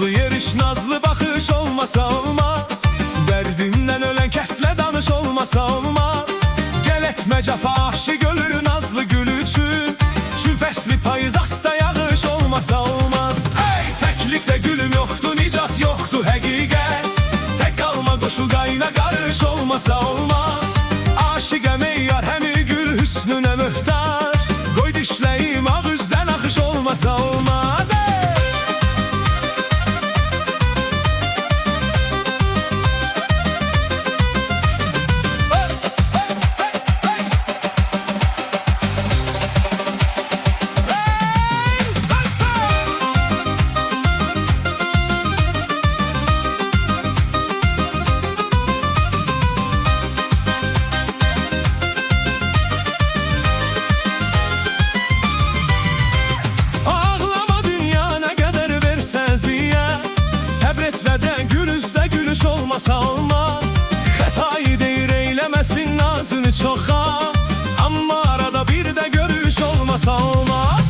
Nazlı yeriş, nazlı bakış olmasa olmaz. Derdinden ölen kesle danış olmasa olmaz. Gel etme cefa aşık ölür nazlı gül üçün. Çün fesli payız hasta yağış olmasa olmaz. Ey teklikte gülüm yoktu, nicat yoktu həqiqət. Tek kalma koşul qayna qarış olmasa olmaz. Aşık emeyyar həmi gül hüsnüne mühtaç. Qoy dişləyim ağızdan axış olmasa olmaz. Olmasa olmaz. Xətayı deyir eyləməsin nazını çox az. Amma arada bir də görüş olmasa olmaz.